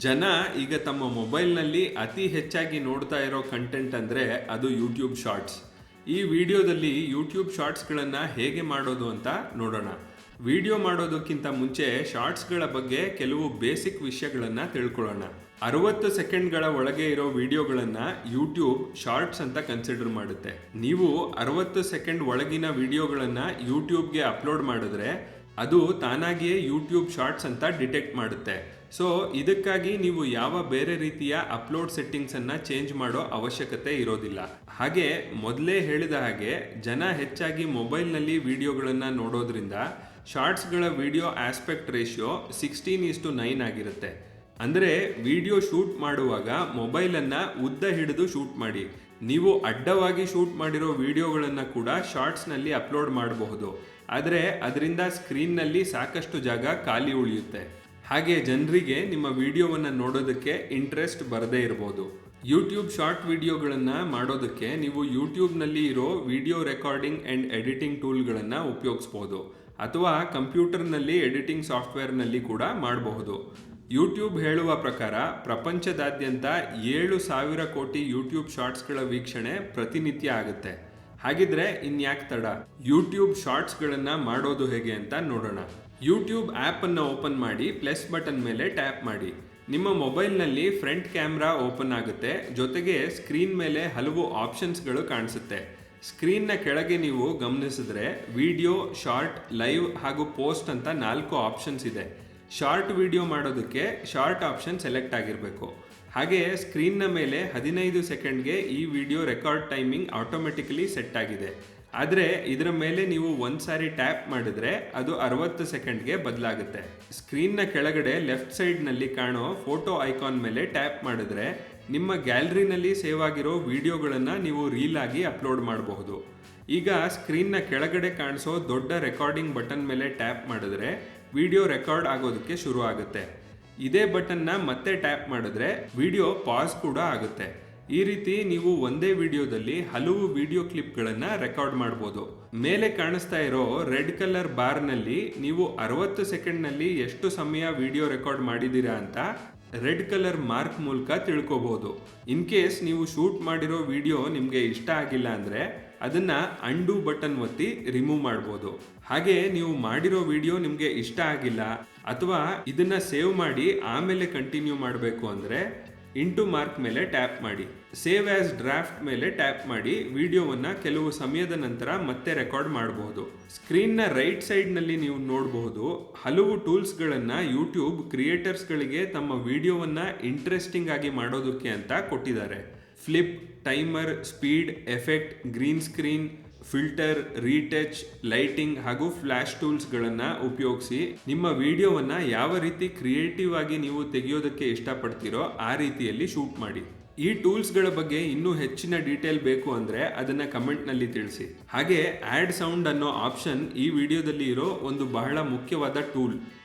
ಜನ ಈಗ ತಮ್ಮ ಮೊಬೈಲ್ನಲ್ಲಿ ಅತಿ ಹೆಚ್ಚಾಗಿ ನೋಡ್ತಾ ಇರೋ ಕಂಟೆಂಟ್ ಅಂದರೆ ಅದು ಯೂಟ್ಯೂಬ್ ಶಾರ್ಟ್ಸ್. ಈ ವಿಡಿಯೋದಲ್ಲಿ ಯೂಟ್ಯೂಬ್ ಶಾರ್ಟ್ಸ್ಗಳನ್ನು ಹೇಗೆ ಮಾಡೋದು ಅಂತ ನೋಡೋಣ. ವಿಡಿಯೋ ಮಾಡೋದಕ್ಕಿಂತ ಮುಂಚೆ ಶಾರ್ಟ್ಸ್ಗಳ ಬಗ್ಗೆ ಕೆಲವು ಬೇಸಿಕ್ ವಿಷಯಗಳನ್ನು ತಿಳ್ಕೊಳ್ಳೋಣ. 60 ಸೆಕೆಂಡ್ಗಳ ಒಳಗೆ ಇರೋ ವಿಡಿಯೋಗಳನ್ನು ಯೂಟ್ಯೂಬ್ ಶಾರ್ಟ್ಸ್ ಅಂತ ಕನ್ಸಿಡರ್ ಮಾಡುತ್ತೆ. ನೀವು 60 ಸೆಕೆಂಡ್ ಒಳಗಿನ ವಿಡಿಯೋಗಳನ್ನು ಯೂಟ್ಯೂಬ್ಗೆ ಅಪ್ಲೋಡ್ ಮಾಡಿದ್ರೆ ಅದು ತಾನಾಗಿಯೇ ಯೂಟ್ಯೂಬ್ ಶಾರ್ಟ್ಸ್ ಅಂತ ಡಿಟೆಕ್ಟ್ ಮಾಡುತ್ತೆ. ಸೊ ಇದಕ್ಕಾಗಿ ನೀವು ಯಾವ ಬೇರೆ ರೀತಿಯ ಅಪ್ಲೋಡ್ ಸೆಟ್ಟಿಂಗ್ಸನ್ನು ಚೇಂಜ್ ಮಾಡೋ ಅವಶ್ಯಕತೆ ಇರೋದಿಲ್ಲ. ಹಾಗೆ ಮೊದಲೇ ಹೇಳಿದ ಹಾಗೆ ಜನ ಹೆಚ್ಚಾಗಿ ಮೊಬೈಲ್ನಲ್ಲಿ ವಿಡಿಯೋಗಳನ್ನು ನೋಡೋದ್ರಿಂದ ಶಾರ್ಟ್ಸ್ಗಳ ವಿಡಿಯೋ ಆಸ್ಪೆಕ್ಟ್ ರೇಷಿಯೋ 16:9 ಆಗಿರುತ್ತೆ. ಅಂದರೆ ವಿಡಿಯೋ ಶೂಟ್ ಮಾಡುವಾಗ ಮೊಬೈಲನ್ನು ಉದ್ದ ಹಿಡಿದು ಶೂಟ್ ಮಾಡಿ. ನೀವು ಅಡ್ಡವಾಗಿ ಶೂಟ್ ಮಾಡಿರೋ ವಿಡಿಯೋಗಳನ್ನು ಕೂಡ ಶಾರ್ಟ್ಸ್ನಲ್ಲಿ ಅಪ್ಲೋಡ್ ಮಾಡಬಹುದು, ಆದರೆ ಅದರಿಂದ ಸ್ಕ್ರೀನ್ನಲ್ಲಿ ಸಾಕಷ್ಟು ಜಾಗ ಖಾಲಿ ಉಳಿಯುತ್ತೆ. ಹಾಗೆ ಜನರಿಗೆ ನಿಮ್ಮ ವಿಡಿಯೋವನ್ನು ನೋಡೋದಕ್ಕೆ ಇಂಟ್ರೆಸ್ಟ್ ಬರದೇ ಇರ್ಬೋದು. ಯೂಟ್ಯೂಬ್ ಶಾರ್ಟ್ ವಿಡಿಯೋಗಳನ್ನು ಮಾಡೋದಕ್ಕೆ ನೀವು ಯೂಟ್ಯೂಬ್ನಲ್ಲಿ ಇರೋ ವಿಡಿಯೋ ರೆಕಾರ್ಡಿಂಗ್ ಆ್ಯಂಡ್ ಎಡಿಟಿಂಗ್ ಟೂಲ್ಗಳನ್ನು ಉಪಯೋಗಿಸ್ಬೋದು, ಅಥವಾ ಕಂಪ್ಯೂಟರ್ನಲ್ಲಿ ಎಡಿಟಿಂಗ್ ಸಾಫ್ಟ್ವೇರ್ನಲ್ಲಿ ಕೂಡ ಮಾಡಬಹುದು. ಯೂಟ್ಯೂಬ್ ಹೇಳುವ ಪ್ರಕಾರ ಪ್ರಪಂಚದಾದ್ಯಂತ 7,000 ಕೋಟಿ ಯೂಟ್ಯೂಬ್ ಶಾರ್ಟ್ಸ್ಗಳ ವೀಕ್ಷಣೆ ಪ್ರತಿನಿತ್ಯ ಆಗುತ್ತೆ. ಹಾಗಿದ್ರೆ ಇನ್ಯಾಕೆ ತಡ? ಯೂಟ್ಯೂಬ್ ಶಾರ್ಟ್ಸ್ಗಳನ್ನು ಮಾಡೋದು ಹೇಗೆ ಅಂತ ನೋಡೋಣ. ಯೂಟ್ಯೂಬ್ ಆ್ಯಪನ್ನು ಓಪನ್ ಮಾಡಿ ಪ್ಲಸ್ ಬಟನ್ ಮೇಲೆ ಟ್ಯಾಪ್ ಮಾಡಿ. ನಿಮ್ಮ ಮೊಬೈಲ್ನಲ್ಲಿ ಫ್ರಂಟ್ ಕ್ಯಾಮ್ರಾ ಓಪನ್ ಆಗುತ್ತೆ, ಜೊತೆಗೆ ಸ್ಕ್ರೀನ್ ಮೇಲೆ ಹಲವು ಆಪ್ಷನ್ಸ್ಗಳು ಕಾಣಿಸುತ್ತೆ. ಸ್ಕ್ರೀನ್ನ ಕೆಳಗೆ ನೀವು ಗಮನಿಸಿದ್ರೆ ವಿಡಿಯೋ, ಶಾರ್ಟ್, ಲೈವ್ ಹಾಗೂ ಪೋಸ್ಟ್ ಅಂತ 4 ಆಪ್ಷನ್ಸ್ ಇದೆ. ಶಾರ್ಟ್ ವಿಡಿಯೋ ಮಾಡೋದಕ್ಕೆ ಶಾರ್ಟ್ ಆಪ್ಷನ್ ಸೆಲೆಕ್ಟ್ ಆಗಿರಬೇಕು. ಹಾಗೆ ಸ್ಕ್ರೀನ್ನ ಮೇಲೆ 15 ಸೆಕೆಂಡ್ಗೆ ಈ video record timing automatically set ಆಗಿದೆ. ಆದರೆ ಇದರ ಮೇಲೆ ನೀವು ಒಂದು ಸಾರಿ ಟ್ಯಾಪ್ ಮಾಡಿದ್ರೆ ಅದು 60 ಸೆಕೆಂಡ್ಗೆ ಬದಲಾಗುತ್ತೆ. ಸ್ಕ್ರೀನ್ನ ಕೆಳಗಡೆ ಲೆಫ್ಟ್ ಸೈಡ್ನಲ್ಲಿ ಕಾಣೋ ಫೋಟೋ ಐಕಾನ್ ಮೇಲೆ ಟ್ಯಾಪ್ ಮಾಡಿದ್ರೆ ನಿಮ್ಮ ಗ್ಯಾಲರಿನಲ್ಲಿ ಸೇವ್ ಆಗಿರೋ ವಿಡಿಯೋಗಳನ್ನು ನೀವು ರೀಲ್ ಆಗಿ ಅಪ್ಲೋಡ್ ಮಾಡಬಹುದು. ಈಗ ಸ್ಕ್ರೀನ್ನ ಕೆಳಗಡೆ ಕಾಣಿಸೋ ದೊಡ್ಡ ರೆಕಾರ್ಡಿಂಗ್ ಬಟನ್ ಮೇಲೆ ಟ್ಯಾಪ್ ಮಾಡಿದ್ರೆ ವಿಡಿಯೋ ರೆಕಾರ್ಡ್ ಆಗೋದಕ್ಕೆ ಶುರು ಆಗುತ್ತೆ. ಇದೇ ಬಟನ್ನ ಮತ್ತೆ ಟ್ಯಾಪ್ ಮಾಡಿದ್ರೆ ವಿಡಿಯೋ ಪಾಸ್ ಕೂಡ ಆಗುತ್ತೆ. ಈ ರೀತಿ ನೀವು ಒಂದೇ ವಿಡಿಯೋದಲ್ಲಿ ಹಲವು ವಿಡಿಯೋ ಕ್ಲಿಪ್ಗಳನ್ನು ರೆಕಾರ್ಡ್ ಮಾಡ್ಬೋದು. ಮೇಲೆ ಕಾಣಿಸ್ತಾ ಇರೋ ರೆಡ್ ಕಲರ್ ಬಾರ್ನಲ್ಲಿ ನೀವು 60 ಸೆಕೆಂಡ್ನಲ್ಲಿ ಎಷ್ಟು ಸಮಯ ವಿಡಿಯೋ ರೆಕಾರ್ಡ್ ಮಾಡಿದ್ದೀರಾ ಅಂತ ರೆಡ್ ಕಲರ್ ಮಾರ್ಕ್ ಮೂಲಕ ತಿಳ್ಕೊಬಹುದು. ಇನ್ ಕೇಸ್ ನೀವು ಶೂಟ್ ಮಾಡಿರೋ ವಿಡಿಯೋ ನಿಮಗೆ ಇಷ್ಟ ಆಗಿಲ್ಲ ಅಂದರೆ ಅದನ್ನು ಅಂಡು ಬಟನ್ ಒತ್ತಿ ರಿಮೂವ್ ಮಾಡ್ಬೋದು. ಹಾಗೆ ನೀವು ಮಾಡಿರೋ ವಿಡಿಯೋ ನಿಮಗೆ ಇಷ್ಟ ಆಗಿಲ್ಲ ಅಥವಾ ಇದನ್ನ ಸೇವ್ ಮಾಡಿ ಆಮೇಲೆ ಕಂಟಿನ್ಯೂ ಮಾಡಬೇಕು ಅಂದರೆ ಇಂಟು ಮಾರ್ಕ್ ಮೇಲೆ ಟ್ಯಾಪ್ ಮಾಡಿ. ಸೇವ್ ಆಸ್ ಡ್ರಾಫ್ಟ್ ಮೇಲೆ ಟ್ಯಾಪ್ ಮಾಡಿ ವಿಡಿಯೋವನ್ನು ಕೆಲವು ಸಮಯದ ನಂತರ ಮತ್ತೆ ರೆಕಾರ್ಡ್ ಮಾಡಬಹುದು. ಸ್ಕ್ರೀನ್ನ ರೈಟ್ ಸೈಡ್ನಲ್ಲಿ ನೀವು ನೋಡಬಹುದು ಹಲವು ಟೂಲ್ಸ್ಗಳನ್ನು ಯೂಟ್ಯೂಬ್ ಕ್ರಿಯೇಟರ್ಸ್ಗಳಿಗೆ ತಮ್ಮ ವಿಡಿಯೋವನ್ನು ಇಂಟ್ರೆಸ್ಟಿಂಗ್ ಆಗಿ ಮಾಡೋದಕ್ಕೆ ಅಂತ ಕೊಟ್ಟಿದ್ದಾರೆ. Flip, timer, speed, effect, green screen, filter, retouch, lighting ಹಾಗೂ ಫ್ಲ್ಯಾಶ್ ಟೂಲ್ಸ್ಗಳನ್ನು ಉಪಯೋಗಿಸಿ ನಿಮ್ಮ ವಿಡಿಯೋವನ್ನು ಯಾವ ರೀತಿ ಕ್ರಿಯೇಟಿವ್ ಆಗಿ ನೀವು ತೆಗೆಯೋದಕ್ಕೆ ಇಷ್ಟಪಡ್ತೀರೋ ಆ ರೀತಿಯಲ್ಲಿ ಶೂಟ್ ಮಾಡಿ. ಈ ಟೂಲ್ಸ್ಗಳ ಬಗ್ಗೆ ಇನ್ನೂ ಹೆಚ್ಚಿನ ಡೀಟೇಲ್ ಬೇಕು ಅಂದರೆ ಅದನ್ನು ಕಮೆಂಟ್ನಲ್ಲಿ ತಿಳಿಸಿ. ಹಾಗೆ ಆ್ಯಡ್ ಸೌಂಡ್ ಅನ್ನೋ ಆಪ್ಷನ್ ಈ ವಿಡಿಯೋದಲ್ಲಿ ಇರೋ ಒಂದು ಬಹಳ ಮುಖ್ಯವಾದ ಟೂಲ್.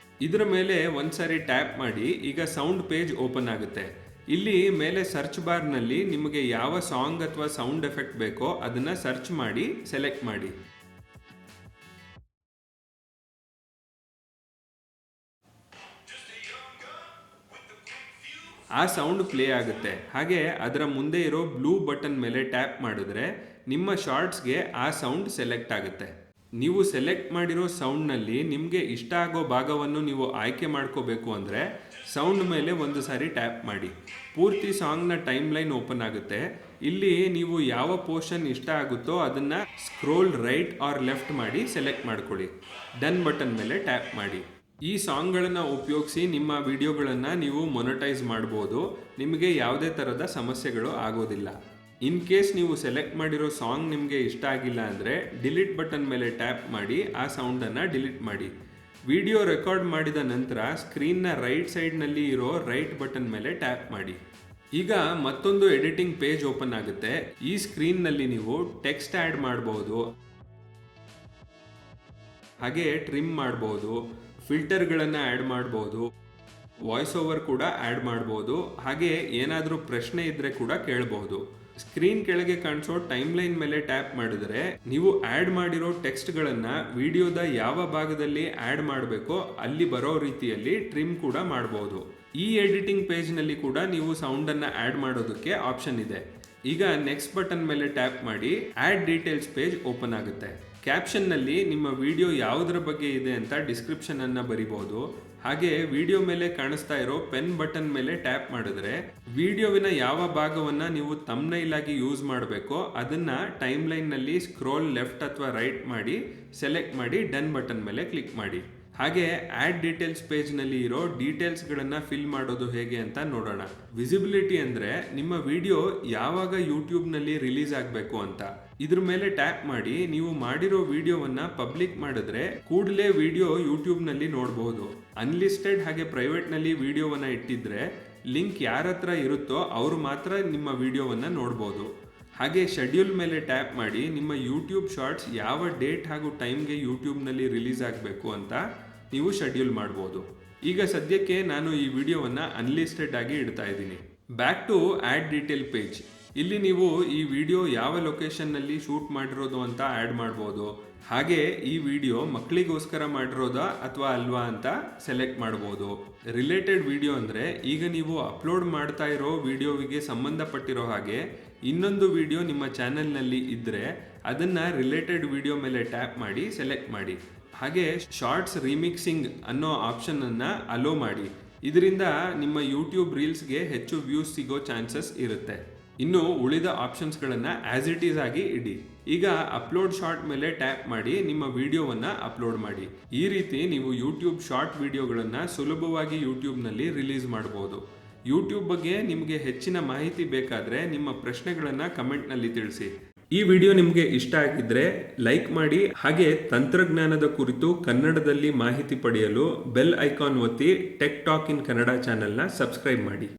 ಇದರ ಮೇಲೆ ಒಂದ್ಸಾರಿ ಟ್ಯಾಪ್ ಮಾಡಿ ಈಗ ಸೌಂಡ್ ಪೇಜ್ ಓಪನ್ ಆಗುತ್ತೆ. ಇಲ್ಲಿ ಮೇಲೆ ಸರ್ಚ್ ಬಾರ್ನಲ್ಲಿ ನಿಮಗೆ ಯಾವ ಸಾಂಗ್ ಅಥವಾ ಸೌಂಡ್ ಎಫೆಕ್ಟ್ ಬೇಕೋ ಅದನ್ನು ಸರ್ಚ್ ಮಾಡಿ ಸೆಲೆಕ್ಟ್ ಮಾಡಿ. ಆ ಸೌಂಡ್ ಪ್ಲೇ ಆಗುತ್ತೆ. ಹಾಗೆ ಅದರ ಮುಂದೆ ಇರೋ ಬ್ಲೂ ಬಟನ್ ಮೇಲೆ ಟ್ಯಾಪ್ ಮಾಡಿದ್ರೆ ನಿಮ್ಮ ಶಾರ್ಟ್ಸ್ಗೆ ಆ ಸೌಂಡ್ ಸೆಲೆಕ್ಟ್ ಆಗುತ್ತೆ. ನೀವು ಸೆಲೆಕ್ಟ್ ಮಾಡಿರೋ ಸೌಂಡ್ನಲ್ಲಿ ನಿಮಗೆ ಇಷ್ಟ ಆಗೋ ಭಾಗವನ್ನು ನೀವು ಆಯ್ಕೆ ಮಾಡ್ಕೋಬೇಕು ಅಂದರೆ ಸೌಂಡ್ ಮೇಲೆ ಒಂದು ಸಾರಿ ಟ್ಯಾಪ್ ಮಾಡಿ. ಪೂರ್ತಿ ಸಾಂಗ್ನ ಟೈಮ್ ಲೈನ್ ಓಪನ್ ಆಗುತ್ತೆ. ಇಲ್ಲಿ ನೀವು ಯಾವ ಪೋರ್ಷನ್ ಇಷ್ಟ ಆಗುತ್ತೋ ಅದನ್ನು ಸ್ಕ್ರೋಲ್ ರೈಟ್ ಆರ್ ಲೆಫ್ಟ್ ಮಾಡಿ ಸೆಲೆಕ್ಟ್ ಮಾಡ್ಕೊಳ್ಳಿ. ಡನ್ ಬಟನ್ ಮೇಲೆ ಟ್ಯಾಪ್ ಮಾಡಿ. ಈ ಸಾಂಗ್ಗಳನ್ನು ಉಪಯೋಗಿಸಿ ನಿಮ್ಮ ವಿಡಿಯೋಗಳನ್ನು ನೀವು ಮೊನಟೈಸ್ ಮಾಡ್ಬೋದು. ನಿಮಗೆ ಯಾವುದೇ ಥರದ ಸಮಸ್ಯೆಗಳು ಆಗೋದಿಲ್ಲ. ಇನ್ ಕೇಸ್ ನೀವು ಸೆಲೆಕ್ಟ್ ಮಾಡಿರೋ ಸಾಂಗ್ ನಿಮಗೆ ಇಷ್ಟ ಆಗಿಲ್ಲ ಅಂದರೆ ಡಿಲೀಟ್ ಬಟನ್ ಮೇಲೆ ಟ್ಯಾಪ್ ಮಾಡಿ ಆ ಸೌಂಡನ್ನು ಡಿಲೀಟ್ ಮಾಡಿ. ವಿಡಿಯೋ ರೆಕಾರ್ಡ್ ಮಾಡಿದ ನಂತರ ಸ್ಕ್ರೀನ್ನ ರೈಟ್ ಸೈಡ್ನಲ್ಲಿ ಇರೋ ರೈಟ್ ಬಟನ್ ಮೇಲೆ ಟ್ಯಾಪ್ ಮಾಡಿ. ಈಗ ಮತ್ತೊಂದು ಎಡಿಟಿಂಗ್ ಪೇಜ್ ಓಪನ್ ಆಗುತ್ತೆ. ಈ ಸ್ಕ್ರೀನ್ನಲ್ಲಿ ನೀವು ಟೆಕ್ಸ್ಟ್ ಆ್ಯಡ್ ಮಾಡಬಹುದು, ಹಾಗೆ ಟ್ರಿಮ್ ಮಾಡಬಹುದು, ಫಿಲ್ಟರ್ಗಳನ್ನು ಆ್ಯಡ್ ಮಾಡಬಹುದು, ವಾಯ್ಸ್ ಓವರ್ ಕೂಡ ಆ್ಯಡ್ ಮಾಡಬಹುದು. ಹಾಗೆ ಏನಾದರೂ ಪ್ರಶ್ನೆ ಇದ್ದರೆ ಕೂಡ ಕೇಳಬಹುದು. ಸ್ಕ್ರೀನ್ ಕೆಳಗೆ ಕಾಣಿಸೋ ಟೈಮ್ ಲೈನ್ ಮೇಲೆ ಟ್ಯಾಪ್ ಮಾಡಿದರೆ ನೀವು ಆ್ಯಡ್ ಮಾಡಿರೋ ಟೆಕ್ಸ್ಟ್ಗಳನ್ನು ವಿಡಿಯೋದ ಯಾವ ಭಾಗದಲ್ಲಿ ಆ್ಯಡ್ ಮಾಡಬೇಕೋ ಅಲ್ಲಿ ಬರೋ ರೀತಿಯಲ್ಲಿ ಟ್ರಿಮ್ ಕೂಡ ಮಾಡಬಹುದು. ಈ ಎಡಿಟಿಂಗ್ ಪೇಜ್ನಲ್ಲಿ ಕೂಡ ನೀವು ಸೌಂಡನ್ನು ಆ್ಯಡ್ ಮಾಡೋದಕ್ಕೆ ಆಪ್ಷನ್ ಇದೆ. ಈಗ ನೆಕ್ಸ್ಟ್ ಬಟನ್ ಮೇಲೆ ಟ್ಯಾಪ್ ಮಾಡಿ ಆ್ಯಡ್ ಡೀಟೇಲ್ಸ್ ಪೇಜ್ ಓಪನ್ ಆಗುತ್ತೆ. ಕ್ಯಾಪ್ಷನ್ನಲ್ಲಿ ನಿಮ್ಮ ವಿಡಿಯೋ ಯಾವುದರ ಬಗ್ಗೆ ಇದೆ ಅಂತ ಡಿಸ್ಕ್ರಿಪ್ಷನ್ ಅನ್ನು ಬರಿಬಹುದು. ಹಾಗೆ ವಿಡಿಯೋ ಮೇಲೆ ಕಾಣಿಸ್ತಾ ಇರೋ ಪೆನ್ ಬಟನ್ ಮೇಲೆ ಟ್ಯಾಪ್ ಮಾಡಿದ್ರೆ ವಿಡಿಯೋವಿನ ಯಾವ ಭಾಗವನ್ನ ನೀವು ಥಂಬ್ನೈಲ್ ಆಗಿ ಯೂಸ್ ಮಾಡಬೇಕೋ ಅದನ್ನ ಟೈಮ್ ಲೈನ್ ನಲ್ಲಿ ಸ್ಕ್ರೋಲ್ ಲೆಫ್ಟ್ ಅಥವಾ ರೈಟ್ ಮಾಡಿ ಸೆಲೆಕ್ಟ್ ಮಾಡಿ ಡನ್ ಬಟನ್ ಮೇಲೆ ಕ್ಲಿಕ್ ಮಾಡಿ. ಹಾಗೆ ಆ್ಯಡ್ ಡೀಟೇಲ್ಸ್ ಪೇಜ್ನಲ್ಲಿ ಇರೋ ಡೀಟೇಲ್ಸ್ಗಳನ್ನು ಫಿಲ್ ಮಾಡೋದು ಹೇಗೆ ಅಂತ ನೋಡೋಣ. ವಿಸಿಬಿಲಿಟಿ ಅಂದರೆ ನಿಮ್ಮ ವಿಡಿಯೋ ಯಾವಾಗ ಯೂಟ್ಯೂಬ್ನಲ್ಲಿ ರಿಲೀಸ್ ಆಗಬೇಕು ಅಂತ. ಇದ್ರ ಮೇಲೆ ಟ್ಯಾಪ್ ಮಾಡಿ ನೀವು ಮಾಡಿರೋ ವಿಡಿಯೋವನ್ನ ಪಬ್ಲಿಕ್ ಮಾಡಿದ್ರೆ ಕೂಡಲೇ ವಿಡಿಯೋ ಯೂಟ್ಯೂಬ್ನಲ್ಲಿ ನೋಡಬಹುದು. ಅನ್ಲಿಸ್ಟೆಡ್ ಹಾಗೆ ಪ್ರೈವೇಟ್ನಲ್ಲಿ ವಿಡಿಯೋವನ್ನ ಇಟ್ಟಿದ್ರೆ ಲಿಂಕ್ ಯಾರ ಹತ್ರ ಇರುತ್ತೋ ಅವರು ಮಾತ್ರ ನಿಮ್ಮ ವಿಡಿಯೋವನ್ನ ನೋಡ್ಬೋದು. ಹಾಗೆ ಶೆಡ್ಯೂಲ್ ಮೇಲೆ ಟ್ಯಾಪ್ ಮಾಡಿ ನಿಮ್ಮ ಯೂಟ್ಯೂಬ್ ಶಾರ್ಟ್ಸ್ ಯಾವ ಡೇಟ್ ಹಾಗೂ ಟೈಮ್ಗೆ ಯೂಟ್ಯೂಬ್ನಲ್ಲಿ ರಿಲೀಸ್ ಆಗಬೇಕು ಅಂತ ನೀವು ಶೆಡ್ಯೂಲ್ ಮಾಡ್ಬೋದು. ಈಗ ಸದ್ಯಕ್ಕೆ ನಾನು ಈ ವಿಡಿಯೋವನ್ನು ಅನ್ಲಿಸ್ಟೆಡ್ ಆಗಿ ಇಡ್ತಾ ಇದ್ದೀನಿ. Back to add detail page. ಇಲ್ಲಿ ನೀವು ಈ ವಿಡಿಯೋ ಯಾವ ಲೊಕೇಶನ್ನಲ್ಲಿ ಶೂಟ್ ಮಾಡಿರೋದು ಅಂತ ಆ್ಯಡ್ ಮಾಡ್ಬೋದು. ಹಾಗೆ ಈ ವಿಡಿಯೋ ಮಕ್ಕಳಿಗೋಸ್ಕರ ಮಾಡಿರೋದಾ ಅಥವಾ ಅಲ್ವಾ ಅಂತ ಸೆಲೆಕ್ಟ್ ಮಾಡ್ಬೋದು. ರಿಲೇಟೆಡ್ ವಿಡಿಯೋ ಅಂದರೆ ಈಗ ನೀವು ಅಪ್ಲೋಡ್ ಮಾಡ್ತಾ ಇರೋ ವಿಡಿಯೋವಿಗೆ ಸಂಬಂಧಪಟ್ಟಿರೋ ಹಾಗೆ ಇನ್ನೊಂದು ವಿಡಿಯೋ ನಿಮ್ಮ ಚಾನೆಲ್ನಲ್ಲಿ ಇದ್ದರೆ ಅದನ್ನು ರಿಲೇಟೆಡ್ ವಿಡಿಯೋ ಮೇಲೆ ಟ್ಯಾಪ್ ಮಾಡಿ ಸೆಲೆಕ್ಟ್ ಮಾಡಿ. ಹಾಗೆ ಶಾರ್ಟ್ಸ್ ರಿಮಿಕ್ಸಿಂಗ್ ಅನ್ನೋ ಆಪ್ಷನನ್ನು ಅಲೋ ಮಾಡಿ. ಇದರಿಂದ ನಿಮ್ಮ ಯೂಟ್ಯೂಬ್ ರೀಲ್ಸ್ಗೆ ಹೆಚ್ಚು ವ್ಯೂಸ್ ಸಿಗೋ ಚಾನ್ಸಸ್ ಇರುತ್ತೆ. ಇನ್ನು ಉಳಿದ ಆಪ್ಷನ್ಸ್ಗಳನ್ನು ಆ್ಯಸ್ ಇಟ್ ಈಸ್ ಆಗಿ ಇಡಿ. ಈಗ ಅಪ್ಲೋಡ್ ಶಾರ್ಟ್ ಮೇಲೆ ಟ್ಯಾಪ್ ಮಾಡಿ ನಿಮ್ಮ ವಿಡಿಯೋವನ್ನು ಅಪ್ಲೋಡ್ ಮಾಡಿ. ಈ ರೀತಿ ನೀವು ಯೂಟ್ಯೂಬ್ ಶಾರ್ಟ್ ವಿಡಿಯೋಗಳನ್ನು ಸುಲಭವಾಗಿ ಯೂಟ್ಯೂಬ್ನಲ್ಲಿ ರಿಲೀಸ್ ಮಾಡಬಹುದು. ಯೂಟ್ಯೂಬ್ ಬಗ್ಗೆ ನಿಮಗೆ ಹೆಚ್ಚಿನ ಮಾಹಿತಿ ಬೇಕಾದರೆ ನಿಮ್ಮ ಪ್ರಶ್ನೆಗಳನ್ನು ಕಮೆಂಟ್ನಲ್ಲಿ ತಿಳಿಸಿ. ಈ ವಿಡಿಯೋ ನಿಮಗೆ ಇಷ್ಟ ಆಗಿದ್ರೆ ಲೈಕ್ ಮಾಡಿ. ಹಾಗೆ ತಂತ್ರಜ್ಞಾನದ ಕುರಿತು ಕನ್ನಡದಲ್ಲಿ ಮಾಹಿತಿ ಪಡೆಯಲು ಬೆಲ್ ಐಕಾನ್ ಒತ್ತಿ ಟೆಕ್ ಟಾಕ್ ಇನ್ ಕನ್ನಡ ಚಾನೆಲ್ನ ಸಬ್ಸ್ಕ್ರೈಬ್ ಮಾಡಿ.